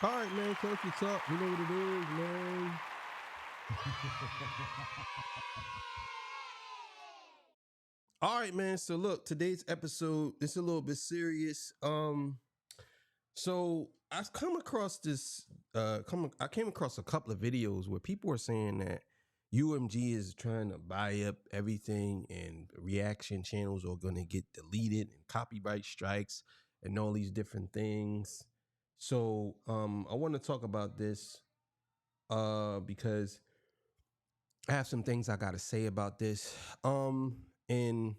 All right, man. Country talk. You know what it is, man. All right, man. So look, today's episode is a little bit serious. So I've come across this. I came across a couple of videos where people are saying that UMG is trying to buy up everything, and reaction channels are going to get deleted, and copyright strikes, and all these different things. So I want to talk about this because I have some things I got to say about this. And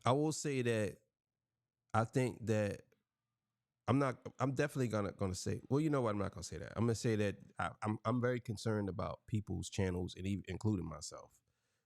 I will say that I think that I'm not. I'm definitely gonna say. Well, you know what? I'm not gonna say that. I'm gonna say that I'm very concerned about people's channels, and even including myself.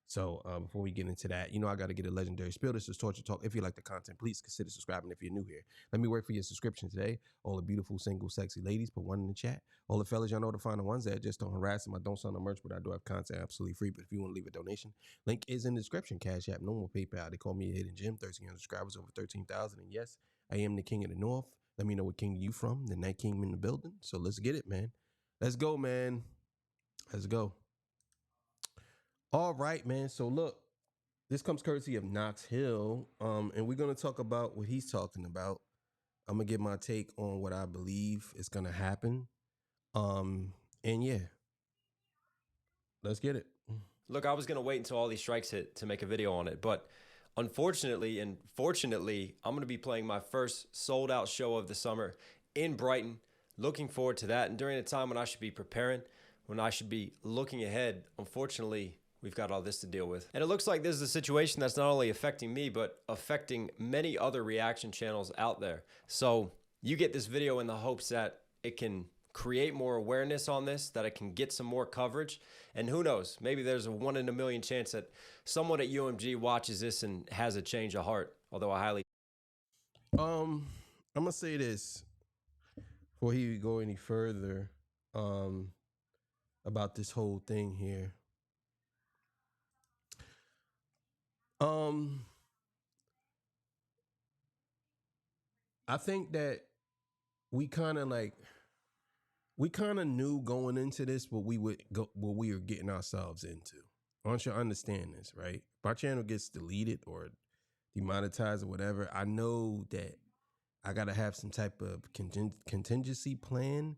So before we get into that, I got to get a legendary spiel. This is Torture Talk. If you like the content, please consider subscribing if you're new here. Let me work for your subscription today. All the beautiful, single, sexy ladies, put one in the chat. All the fellas, y'all know to find the ones that just don't harass them. I don't sell no merch, but I do have content absolutely free. But if you want to leave a donation, link is in the description. Cash App, no more PayPal. They call me a hidden gem. 1300 subscribers, over 13,000. And yes, I am the king of the north. Let me know what king you from. The Night King in the building. So let's get it, man. Let's go, man. Let's go. All right, man. So look, this comes courtesy of Knox Hill, and we're gonna talk about what he's talking about. I'm gonna give my take on what I believe is gonna happen, and yeah, let's get it. Look, I was going to wait until all these strikes hit to make a video on it, but unfortunately and fortunately, I'm going to be playing my first sold out show of the summer in Brighton. Looking forward to that. And during a time when I should be preparing, when I should be looking ahead, unfortunately, we've got all this to deal with. And it looks like this is a situation that's not only affecting me, but affecting many other reaction channels out there. So you get this video in the hopes that it can create more awareness on this, that it can get some more coverage. And who knows, maybe there's a 1 in a million chance that someone at UMG watches this and has a change of heart, although I highly... I'm gonna say this before he go any further, about this whole thing here. I think that we kind of knew going into this what we were getting ourselves into. I want you to understand this, right? If our channel gets deleted or demonetized or whatever, I know that I gotta have some type of contingency plan,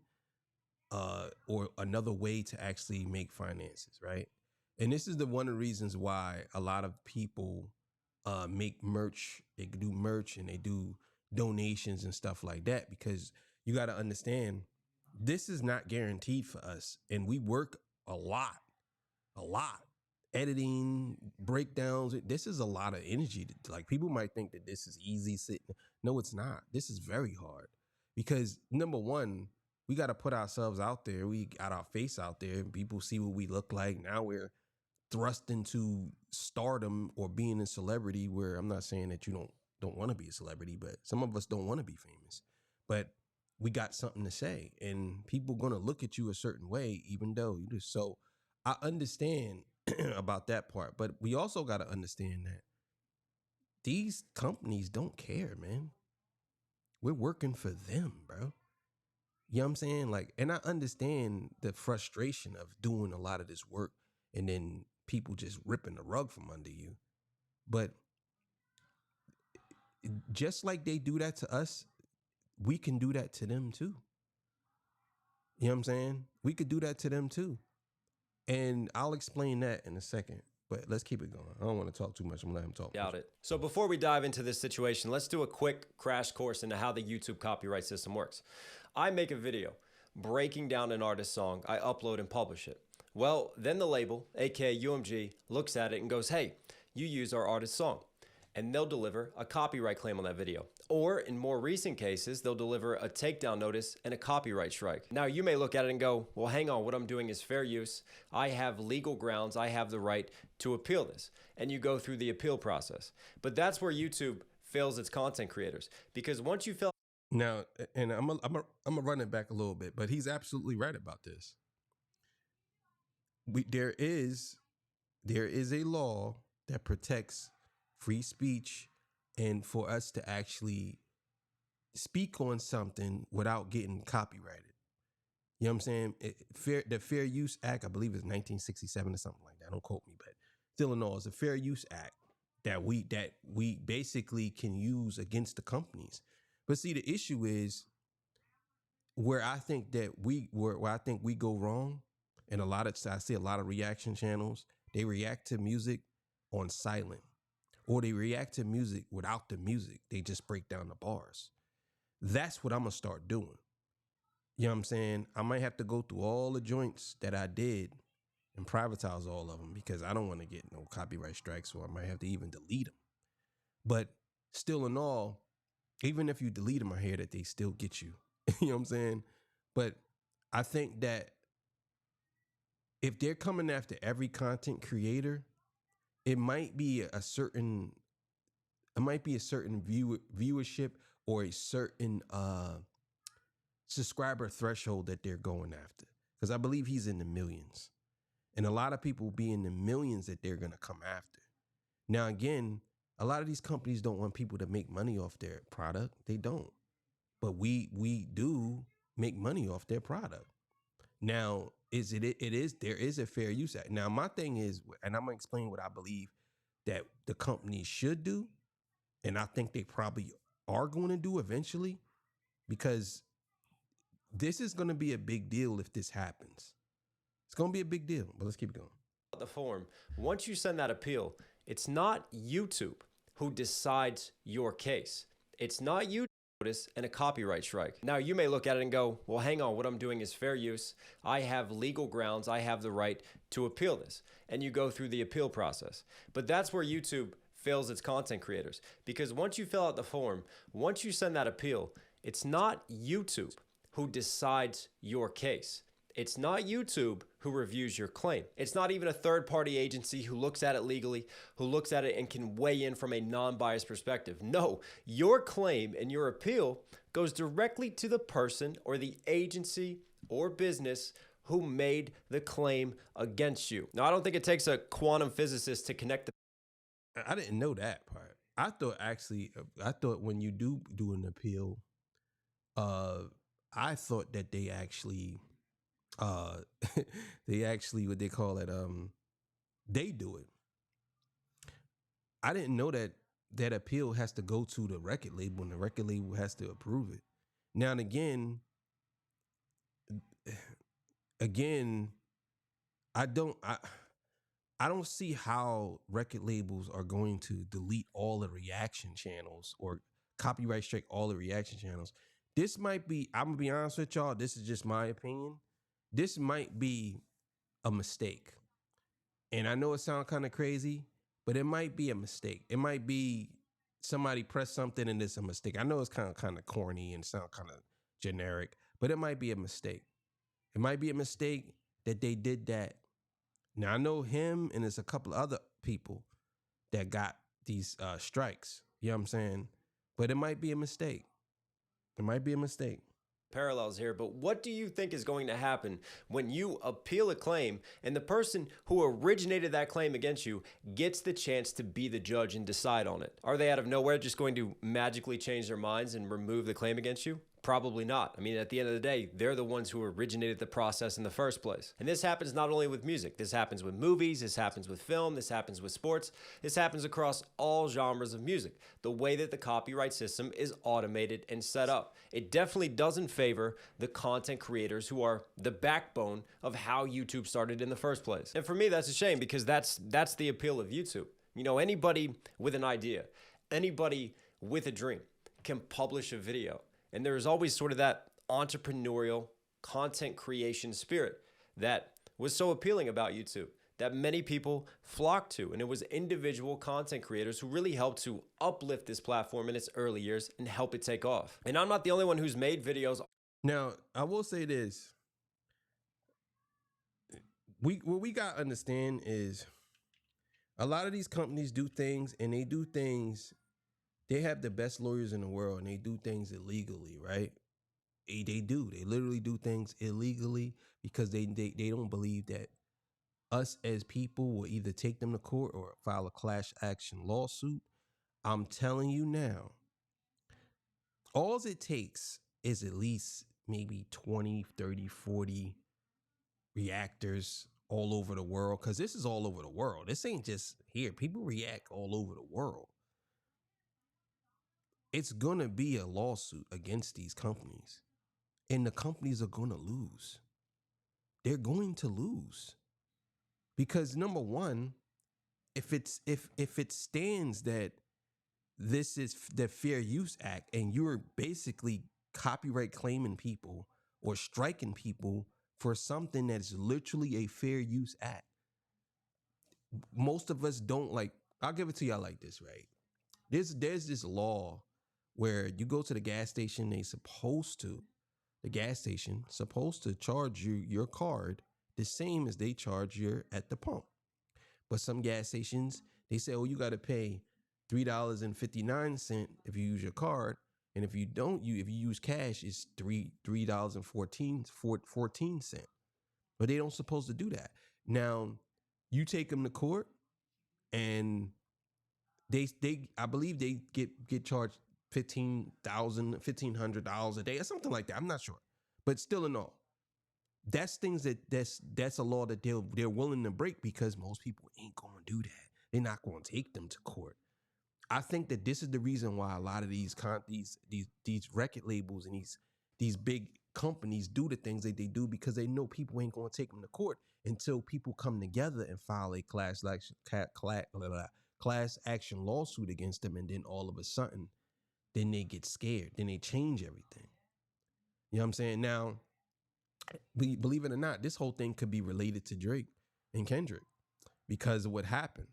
or another way to actually make finances, right? And this is one of the reasons why a lot of people make merch. They do merch and they do donations and stuff like that, because you got to understand this is not guaranteed for us, and we work a lot, editing, breakdowns. This is a lot of energy. Like, people might think that this is easy sitting. No, it's not. This is very hard, because number one, we got to put ourselves out there. We got our face out there, and people see what we look like. Now we're thrust into stardom or being a celebrity, where I'm not saying that you don't want to be a celebrity, but some of us don't want to be famous. But we got something to say, and people gonna look at you a certain way, even though you just... So I understand about that part, but we also got to understand that these companies don't care, man. We're working for them, bro. You know what I'm saying? Like, and I understand the frustration of doing a lot of this work and then people just ripping the rug from under you. But just like they do that to us, we can do that to them too. You know what I'm saying? We could do that to them too. And I'll explain that in a second. But let's keep it going. I don't want to talk too much. I'm going to let him talk. Doubt it. So before we dive into this situation, let's do a quick crash course into how the YouTube copyright system works. I make a video breaking down an artist's song, I upload and publish it. Well, then the label, aka UMG, looks at it and goes, hey, you use our artist's song. And they'll deliver a copyright claim on that video. Or in more recent cases, they'll deliver a takedown notice and a copyright strike. Now you may look at it and go, well, hang on, what I'm doing is fair use. I have legal grounds. I have the right to appeal this. And you go through the appeal process. But that's where YouTube fails its content creators. Because once you fail... Now, and I'm gonna run it back a little bit, but he's absolutely right about this. There is a law that protects free speech, and for us to actually speak on something without getting copyrighted. You know what I'm saying? The Fair Use Act, I believe it's 1967 or something like that. Don't quote me, but still in all, it's a Fair Use Act that we basically can use against the companies. But see, the issue is where I think we go wrong, and I see a lot of reaction channels. They react to music on silent, or they react to music without the music. They just break down the bars. That's what I'm gonna start doing. You know what I'm saying? I might have to go through all the joints that I did and privatize all of them because I don't want to get no copyright strikes, so I might have to even delete them. But still in all, even if you delete them, I hear that they still get you. You know what I'm saying? But I think that if they're coming after every content creator, it might be a certain viewership or a certain subscriber threshold that they're going after. Because I believe he's in the millions. And a lot of people be in the millions that they're going to come after. Now, again, a lot of these companies don't want people to make money off their product. They don't. But we do make money off their product. Now, there is a fair use act. Now, my thing is, and I'm going to explain what I believe that the companies should do. And I think they probably are going to do eventually, because this is going to be a big deal if this happens. It's going to be a big deal, but let's keep it going. The form, once you send that appeal, it's not YouTube who decides your case. It's not YouTube notice and a copyright strike. Now you may look at it and go, well, hang on, what I'm doing is fair use. I have legal grounds. I have the right to appeal this. And you go through the appeal process. But that's where YouTube fails its content creators, because once you fill out the form, once you send that appeal, it's not YouTube who decides your case. It's not YouTube who reviews your claim. It's not even a third-party agency who looks at it legally, who looks at it and can weigh in from a non-biased perspective. No, your claim and your appeal goes directly to the person or the agency or business who made the claim against you. Now, I don't think it takes a quantum physicist to connect the... I didn't know that part. I thought when you do an appeal, I thought that they actually what they call it, they do it. I didn't know that appeal has to go to the record label and the record label has to approve it. Now and again, I don't see how record labels are going to delete all the reaction channels or copyright strike all the reaction channels. This might be, I'm gonna be honest with y'all, this is just my opinion. This might be a mistake. And I know it sounds kind of crazy, but it might be a mistake. It might be somebody pressed something and it's a mistake. I know it's kind of corny and sound kind of generic, but it might be a mistake. It might be a mistake that they did that. Now, I know him and there's a couple of other people that got these strikes. You know what I'm saying? But it might be a mistake. It might be a mistake. Parallels here, but what do you think is going to happen when you appeal a claim and the person who originated that claim against you gets the chance to be the judge and decide on it? Are they out of nowhere just going to magically change their minds and remove the claim against you? Probably not. I mean, at the end of the day, they're the ones who originated the process in the first place. And this happens not only with music. This happens with movies. This happens with film. This happens with sports. This happens across all genres of music. The way that the copyright system is automated and set up. It definitely doesn't favor the content creators who are the backbone of how YouTube started in the first place. And for me, that's a shame, because that's the appeal of YouTube. You know, anybody with an idea, anybody with a dream can publish a video. And there's always sort of that entrepreneurial content creation spirit that was so appealing about YouTube, that many people flocked to. And it was individual content creators who really helped to uplift this platform in its early years and help it take off. And I'm not the only one who's made videos. Now, I will say this. What we got to understand is a lot of these companies do things, and they do things. They have the best lawyers in the world, and they do things illegally, right? They do. They literally do things illegally because they don't believe that us as people will either take them to court or file a class action lawsuit. I'm telling you now, All it takes is at least maybe 20, 30, 40 reactors all over the world, because this is all over the world. This ain't just here. People react all over the world. It's going to be a lawsuit against these companies, and the companies are going to lose. They're going to lose because, number one, if it stands that this is the Fair Use Act and you're basically copyright claiming people or striking people for something that's literally a fair use act, most of us don't like. I'll give it to y'all like this, right? There's this law where you go to the gas station, the gas station supposed to charge you your card the same as they charge you at the pump. But some gas stations, they say, oh, you got to pay $3.59 if you use your card, and if you don't, if you use cash, it's $3.14. But they don't supposed to do that. Now, you take them to court, and they I believe they get charged $1,500 a day or something like that. I'm not sure, but still in all, that's things that's a law that they're willing to break because most people ain't gonna do that. They're not gonna take them to court. I think that this is the reason why a lot of these record labels and these big companies do the things that they do, because they know people ain't gonna take them to court until people come together and file a class action lawsuit against them, and then all of a sudden, then they get scared, then they change everything. You know what I'm saying? Now, believe it or not, this whole thing could be related to Drake and Kendrick because of what happened.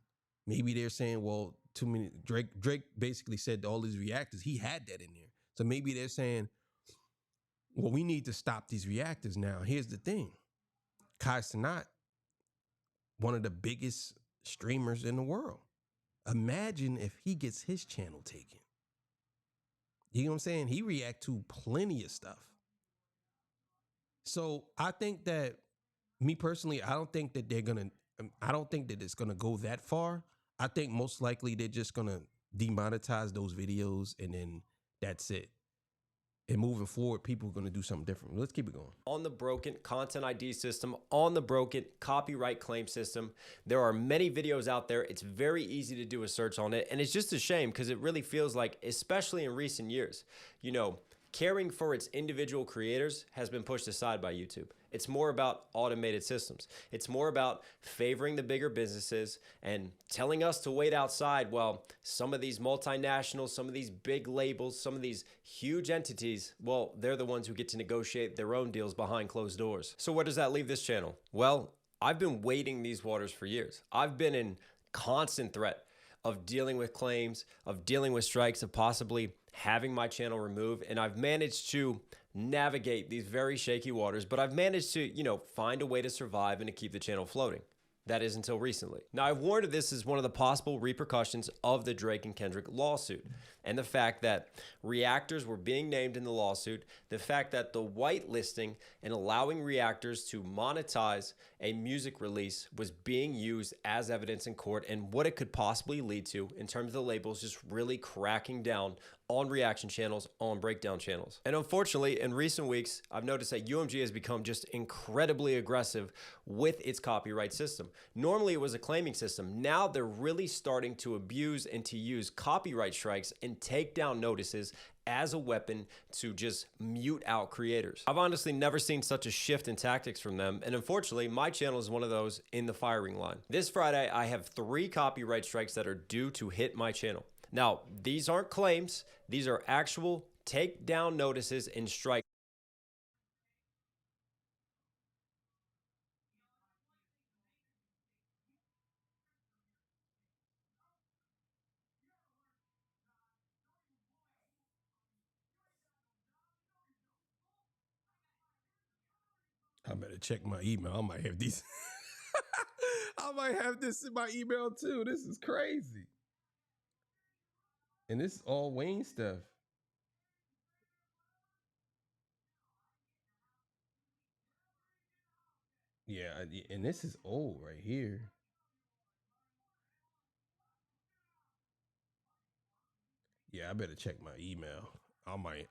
Maybe they're saying, well, too many. Drake basically said all these reactors, he had that in there. So maybe they're saying, well, we need to stop these reactors now. Here's the thing. Kai Cenat, one of the biggest streamers in the world. Imagine if he gets his channel taken. You know what I'm saying? He react to plenty of stuff. So I think that, me personally, I don't think that it's gonna go that far. I think most likely they're just gonna demonetize those videos, and then that's it. And moving forward, people are gonna do something different. Let's keep it going. On the broken content ID system, on the broken copyright claim system, there are many videos out there. It's very easy to do a search on it, and it's just a shame because it really feels like, especially in recent years, caring for its individual creators has been pushed aside by YouTube. It's more about automated systems. It's more about favoring the bigger businesses and telling us to wait outside while some of these multinationals, some of these big labels, some of these huge entities, well, they're the ones who get to negotiate their own deals behind closed doors. So where does that leave this channel? Well, I've been wading these waters for years. I've been in constant threat of dealing with claims, of dealing with strikes, of possibly having my channel removed. And I've managed to navigate these very shaky waters, but I've managed to, find a way to survive and to keep the channel floating. That is until recently. Now, I've warned of this as one of the possible repercussions of the Drake and Kendrick lawsuit, and the fact that reactors were being named in the lawsuit, the fact that the whitelisting and allowing reactors to monetize a music release was being used as evidence in court, and what it could possibly lead to in terms of the labels just really cracking down on reaction channels, on breakdown channels. And unfortunately, in recent weeks, I've noticed that UMG has become just incredibly aggressive with its copyright system. Normally, it was a claiming system. Now they're really starting to abuse and to use copyright strikes and takedown notices as a weapon to just mute out creators. I've honestly never seen such a shift in tactics from them, and unfortunately, my channel is one of those in the firing line. This Friday, I have 3 copyright strikes that are due to hit my channel. Now, these aren't claims. These are actual takedown notices and strikes. I better check my email. I might have these. I might have this in my email too. This is crazy. And this is all Wayne stuff. Yeah, and this is old right here. Yeah, I better check my email. I might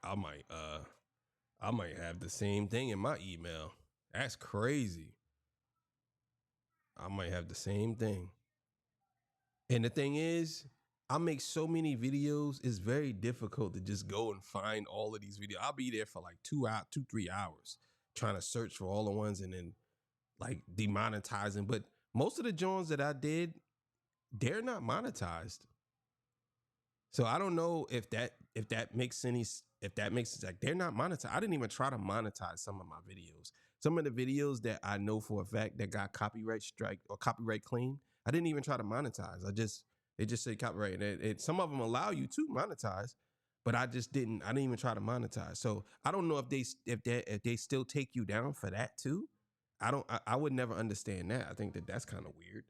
have the same thing in my email. That's crazy. I might have the same thing. And the thing is, I make so many videos, it's very difficult to just go and find all of these videos. I'll be there for like 3 hours trying to search for all the ones and then like demonetizing. But most of the joints that I did, they're not monetized. So I don't know if that makes any sense. Like they're not monetized. I didn't even try to monetize some of my videos. Some of the videos that I know for a fact that got copyright strike or copyright claim, I didn't even try to monetize. It just said copyright. And some of them allow you to monetize, but I didn't even try to monetize. So I don't know if they still take you down for that too. I would never understand that. I think that's kind of weird.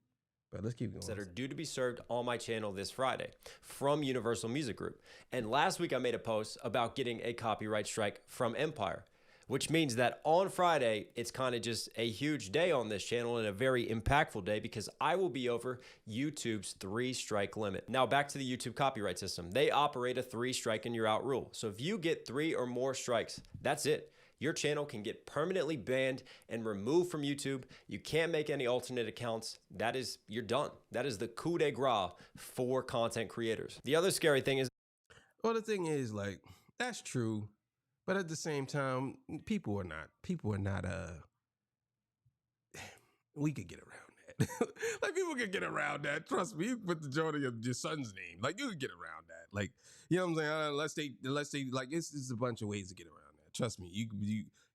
But let's keep going. That are due to be served on my channel this Friday from Universal Music Group. And last week I made a post about getting a copyright strike from Empire, which means that on Friday, it's kind of just a huge day on this channel and a very impactful day because I will be over YouTube's 3-strike limit. Now back to the YouTube copyright system. They operate a 3-strike and you're out rule. So if you get 3 or more strikes, that's it. Your channel can get permanently banned and removed from YouTube. You can't make any alternate accounts. You're done. That is the coup de grace for content creators. The other scary thing is, well, the thing is, like, that's true, but at the same time, people are not. We could get around that. Like people can get around that. Trust me, you put the joint of your son's name. Like you can get around that. Like you know what I'm saying? Unless they like it's a bunch of ways to get around that. Trust me,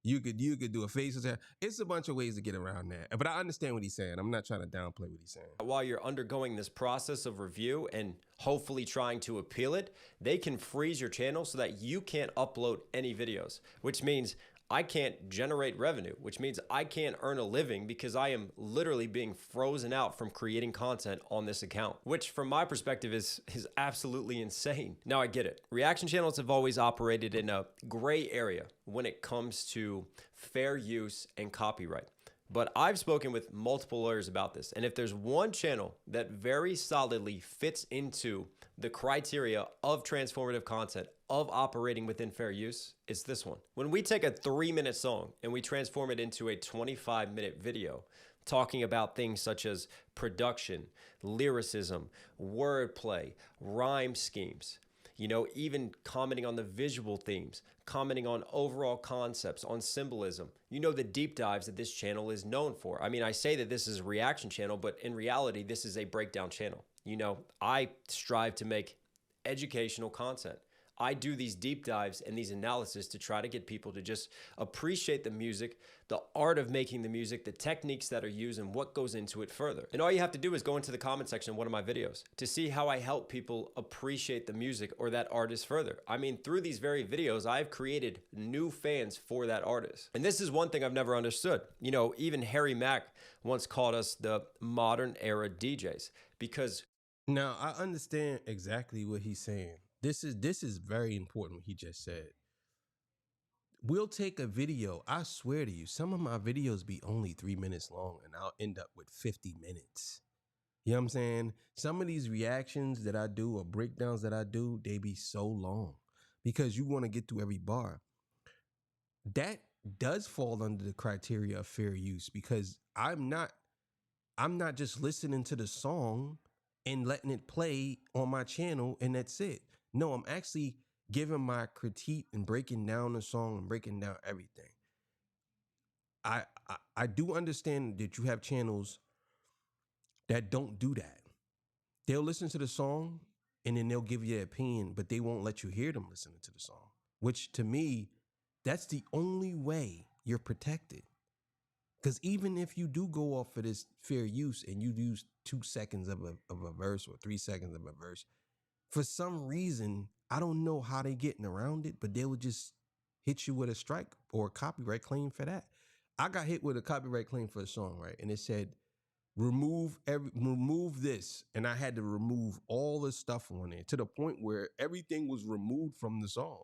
you could do a face. It's a bunch of ways to get around that. But I understand what he's saying. I'm not trying to downplay what he's saying. while you're undergoing this process of review and hopefully trying to appeal it, they can freeze your channel so that you can't upload any videos, which means I can't generate revenue, which means I can't earn a living because I am literally being frozen out from creating content on this account, which from my perspective is absolutely insane. Now I get it. Reaction channels have always operated in a gray area when it comes to fair use and copyright. But I've spoken with multiple lawyers about this. And if there's one channel that very solidly fits into the criteria of transformative content, of operating within fair use, it's this one. When we take a 3-minute song and we transform it into a 25-minute video, talking about things such as production, lyricism, wordplay, rhyme schemes, even commenting on the visual themes, commenting on overall concepts, on symbolism. The deep dives that this channel is known for. I mean, I say that this is a reaction channel, but in reality, this is a breakdown channel. I strive to make educational content. I do these deep dives and these analysis to try to get people to just appreciate the music, the art of making the music, the techniques that are used, and what goes into it further. And all you have to do is go into the comment section of one of my videos to see how I help people appreciate the music or that artist further. I mean, through these very videos, I've created new fans for that artist. And this is one thing I've never understood. Even Harry Mack once called us the modern era DJs because... Now, I understand exactly what he's saying. This is very important what he just said. We'll take a video. I swear to you, some of my videos be only 3 minutes long and I'll end up with 50 minutes. You know what I'm saying? Some of these reactions that I do or breakdowns that I do, they be so long because you want to get through every bar. That does fall under the criteria of fair use because I'm not just listening to the song and letting it play on my channel and that's it. No, I'm actually giving my critique and breaking down the song and breaking down everything. I do understand that you have channels that don't do that. They'll listen to the song and then they'll give you an opinion, but they won't let you hear them listening to the song, which to me, that's the only way you're protected. Because even if you do go off for this fair use and you use 2 seconds of a verse or 3 seconds of a verse, for some reason, I don't know how they getting around it, but they would just hit you with a strike or a copyright claim for that. I got hit with a copyright claim for a song, right? And it said, remove this. And I had to remove all the stuff on it to the point where everything was removed from the song.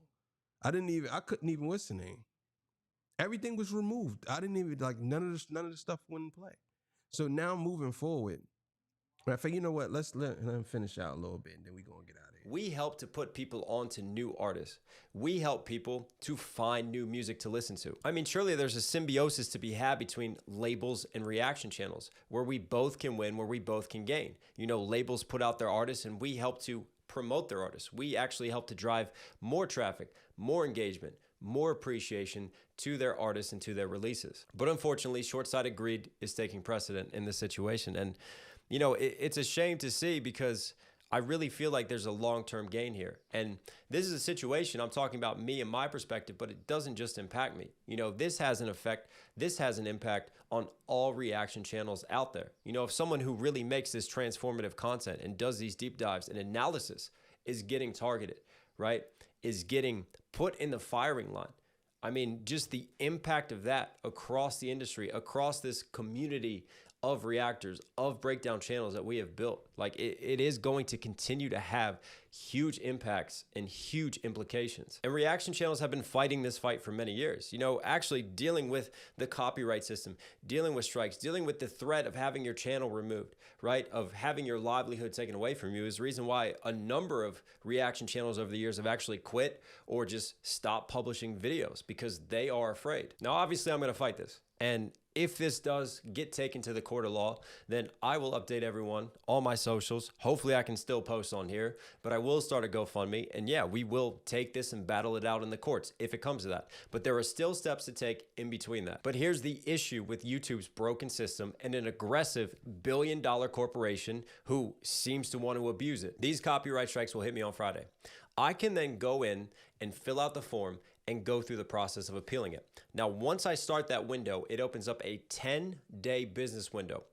I couldn't even listen to it. Everything was removed. I didn't even none of the stuff wouldn't play. So now moving forward, I think, you know what? Let him finish out a little bit and then we're going to get out of here. We help to put people onto new artists. We help people to find new music to listen to. I mean, surely there's a symbiosis to be had between labels and reaction channels where we both can win, where we both can gain. You know, labels put out their artists and we help to promote their artists. We actually help to drive more traffic, more engagement, more appreciation to their artists and to their releases. But unfortunately, short-sighted greed is taking precedent in this situation. And, you know, it's a shame to see because I really feel like there's a long-term gain here. And this is a situation, I'm talking about me and my perspective, but it doesn't just impact me. You know, this has an effect, this has an impact on all reaction channels out there. You know, if someone who really makes this transformative content and does these deep dives and analysis is getting targeted, right, is getting put in the firing line, I mean, just the impact of that across the industry, across this community of reactors, of breakdown channels that we have built. Like it is going to continue to have huge impacts and huge implications. And reaction channels have been fighting this fight for many years. You know, actually dealing with the copyright system, dealing with strikes, dealing with the threat of having your channel removed, right? Of having your livelihood taken away from you is the reason why a number of reaction channels over the years have actually quit or just stopped publishing videos because they are afraid. Now, obviously I'm gonna fight this. And if this does get taken to the court of law, then I will update everyone on my socials. Hopefully I can still post on here, but I will start a GoFundMe. And yeah, we will take this and battle it out in the courts if it comes to that. But there are still steps to take in between that. But here's the issue with YouTube's broken system and an aggressive billion-dollar corporation who seems to want to abuse it. These copyright strikes will hit me on Friday. I can then go in and fill out the form and go through the process of appealing it. Now, once I start that window, it opens up a 10-day business window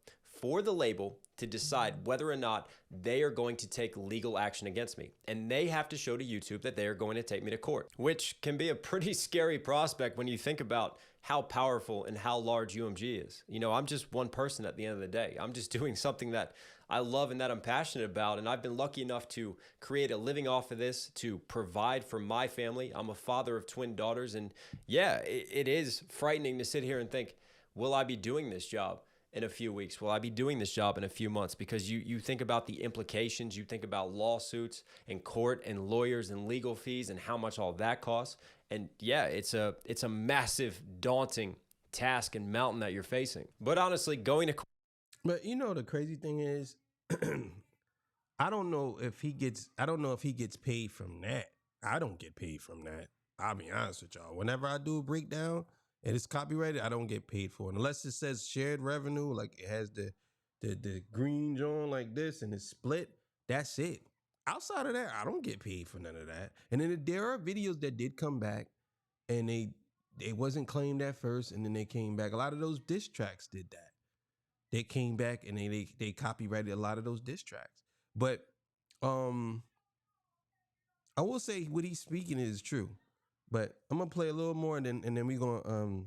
for the label to decide whether or not they are going to take legal action against me. And they have to show to YouTube that they are going to take me to court, which can be a pretty scary prospect when you think about how powerful and how large UMG is. You know, I'm just one person at the end of the day. I'm just doing something that I love and that I'm passionate about. And I've been lucky enough to create a living off of this, to provide for my family. I'm a father of twin daughters. And yeah, it is frightening to sit here and think, will I be doing this job in a few weeks? Will I be doing this job in a few months? Because you think about the implications, you think about lawsuits and court and lawyers and legal fees and how much all that costs. And yeah, it's a massive, daunting task and mountain that you're facing. But honestly, going to court. But you know, the crazy thing is, I don't know if he gets paid from that. I don't get paid from that. I'll be honest with y'all. Whenever I do a breakdown and it's copyrighted, I don't get paid for it. Unless it says shared revenue, like it has the green joint like this and it's split. That's it. Outside of that, I don't get paid for none of that. And then there are videos that did come back and they wasn't claimed at first and then they came back. A lot of those diss tracks did that. They came back and they copyrighted a lot of those diss tracks. But I will say what he's speaking is true. But I'm gonna play a little more and then we're gonna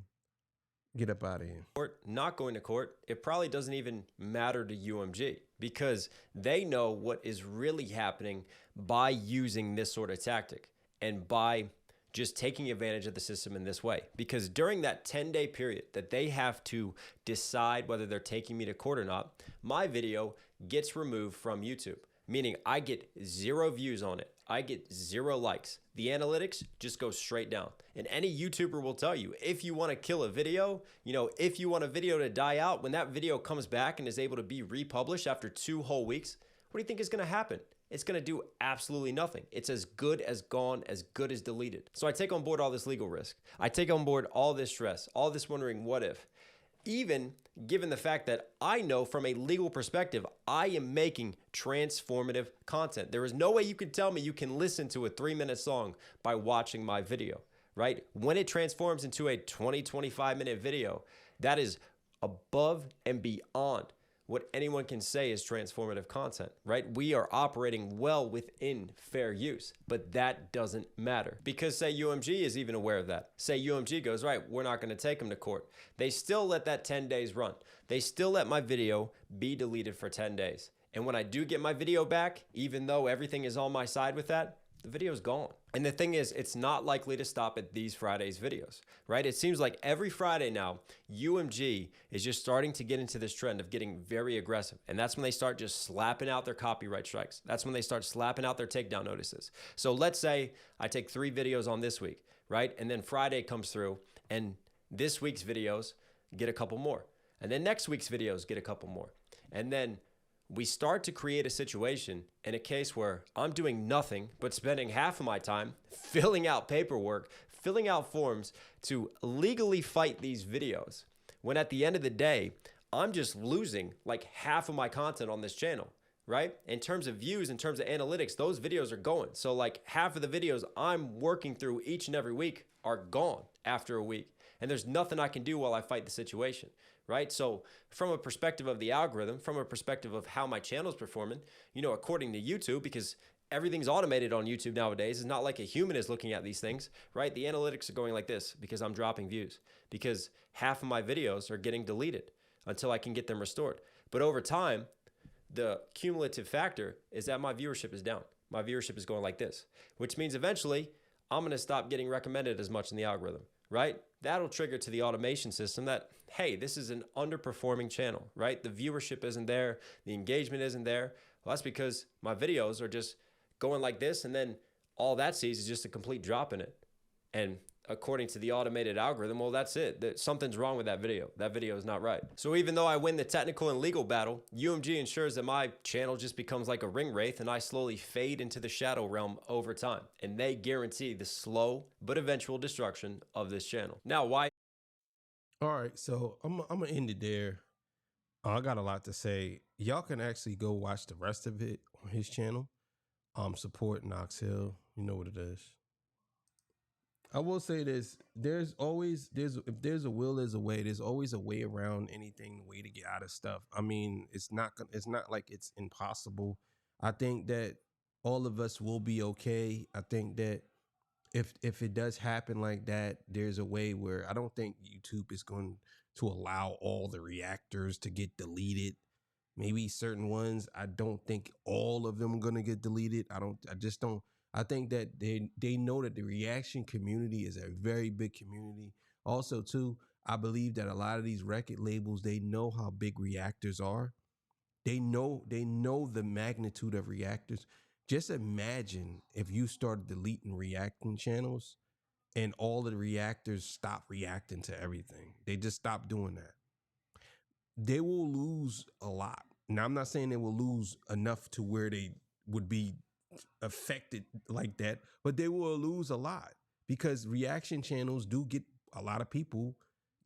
get up out of here. Court, not going to court, it probably doesn't even matter to UMG because they know what is really happening by using this sort of tactic and by just taking advantage of the system in this way. Because during that 10-day period that they have to decide whether they're taking me to court or not, my video gets removed from YouTube, meaning I get 0 views on it. I get 0 likes. The analytics just go straight down. And any YouTuber will tell you, if you want to kill a video, you know, if you want a video to die out, when that video comes back and is able to be republished after 2 whole weeks, what do you think is going to happen? It's going to do absolutely nothing. It's as good as gone, as good as deleted. So I take on board all this legal risk. I take on board all this stress, all this wondering what if. Even given the fact that I know from a legal perspective, I am making transformative content. There is no way you can tell me you can listen to a 3-minute song by watching my video, right? When it transforms into a 20, 25-minute video, that is above and beyond what anyone can say is transformative content, right? We are operating well within fair use, but that doesn't matter because say UMG is even aware of that. Say UMG goes, right, we're not gonna take them to court. They still let that 10 days run. They still let my video be deleted for 10 days. And when I do get my video back, even though everything is on my side with that, the video's gone. And the thing is, it's not likely to stop at these Fridays videos, right? It seems like every Friday now, UMG is just starting to get into this trend of getting very aggressive. And that's when they start just slapping out their copyright strikes. That's when they start slapping out their takedown notices. So let's say I take 3 videos on this week, right? And then Friday comes through and this week's videos get a couple more. And then next week's videos get a couple more. And then we start to create a situation in a case where I'm doing nothing but spending half of my time filling out paperwork, filling out forms to legally fight these videos. When at the end of the day, I'm just losing like half of my content on this channel, right? In terms of views, in terms of analytics, those videos are going. So like half of the videos I'm working through each and every week are gone after a week. And there's nothing I can do while I fight the situation, right? So from a perspective of the algorithm, from a perspective of how my channel's performing, you know, according to YouTube, because everything's automated on YouTube nowadays, it's not like a human is looking at these things, right? The analytics are going like this because I'm dropping views, because half of my videos are getting deleted until I can get them restored. But over time, the cumulative factor is that my viewership is down. My viewership is going like this, which means eventually I'm going to stop getting recommended as much in the algorithm, right? That'll trigger to the automation system that, hey, this is an underperforming channel, right? The viewership isn't there. The engagement isn't there. Well, that's because my videos are just going like this, and then all that sees is just a complete drop in it. And according to the automated algorithm, well, that's it. Something's wrong with that video. That video is not right. So even though I win the technical and legal battle, UMG ensures that my channel just becomes like a ring wraith and I slowly fade into the shadow realm over time. And they guarantee the slow but eventual destruction of this channel. Now, why? All right, so I'm gonna end it there. I got a lot to say. Y'all can actually go watch the rest of it on his channel. Support Knox Hill. You know what it is. I will say this: there's always if there's a will, there's a way. There's always a way around anything, way to get out of stuff. I mean, it's not like it's impossible. I think that all of us will be okay. I think that if it does happen like that, there's a way where I don't think YouTube is going to allow all the reactors to get deleted. Maybe certain ones. I don't think all of them are going to get deleted. I just don't. I think that they know that the reaction community is a very big community. Also, too, I believe that a lot of these record labels, they know how big reactors are. They know the magnitude of reactors. Just imagine if you started deleting reacting channels and all of the reactors stop reacting to everything. They just stop doing that. They will lose a lot. Now, I'm not saying they will lose enough to where they would be affected like that, but they will lose a lot because reaction channels do get a lot of people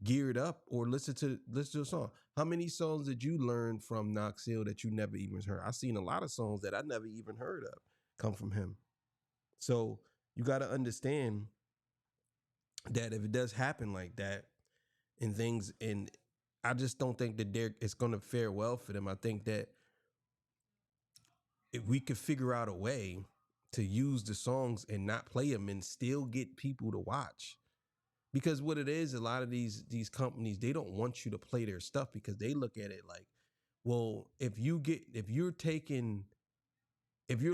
geared up or listen to a song. How many songs did you learn from Knox Hill that you never even heard? I've seen a lot of songs that I never even heard of come from him. So you got to understand that if it does happen like that and things, and I just don't think that it's going to fare well for them. I think that if we could figure out a way to use the songs and not play them and still get people to watch. Because what it is, a lot of these companies, they don't want you to play their stuff because they look at it like, well, if you're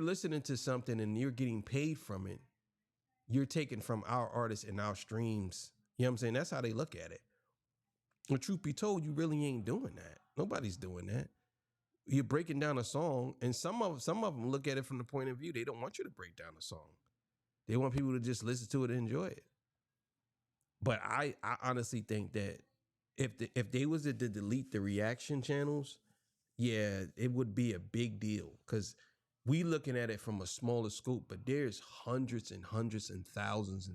listening to something and you're getting paid from it, you're taking from our artists and our streams. You know what I'm saying? That's how they look at it. But truth be told, you really ain't doing that. Nobody's doing that. You're breaking down a song, and some of them look at it from the point of view they don't want you to break down a song. They want people to just listen to it and enjoy it. But I honestly think that if they was to delete the reaction channels, yeah, it would be a big deal because we looking at it from a smaller scope, but there's hundreds and hundreds and thousands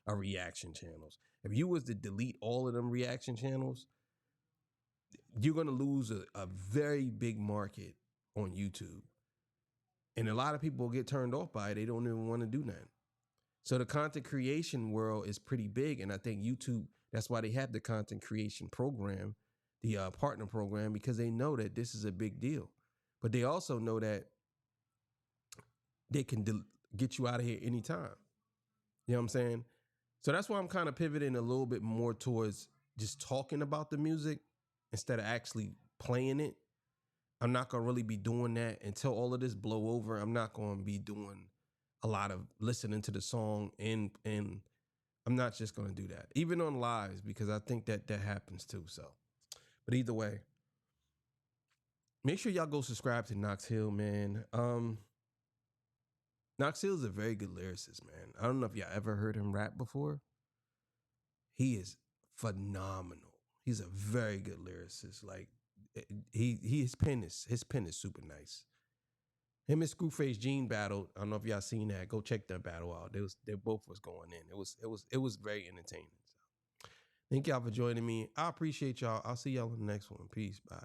of reaction channels. If you was to delete all of them reaction channels, you're going to lose a very big market on YouTube. And a lot of people get turned off by it. They don't even want to do that. So the content creation world is pretty big. And I think YouTube, that's why they have the content creation program, the partner program, because they know that this is a big deal. But they also know that they can get you out of here anytime. You know what I'm saying? So that's why I'm kind of pivoting a little bit more towards just talking about the music instead of actually playing it. I'm not gonna really be doing that until all of this blow over. I'm not gonna be doing a lot of listening to the song and I'm not just gonna do that, even on lives, because I think that happens too. So, but either way, make sure y'all go subscribe to Knox Hill, man. Knox Hill is a very good lyricist, man. I don't know if y'all ever heard him rap before. He is phenomenal. He's a very good lyricist. Like his pen is super nice. Him and Screwface Gene battled. I don't know if y'all seen that. Go check that battle out. They both was going in. It was very entertaining. So, thank y'all for joining me. I appreciate y'all. I'll see y'all in the next one. Peace. Bye.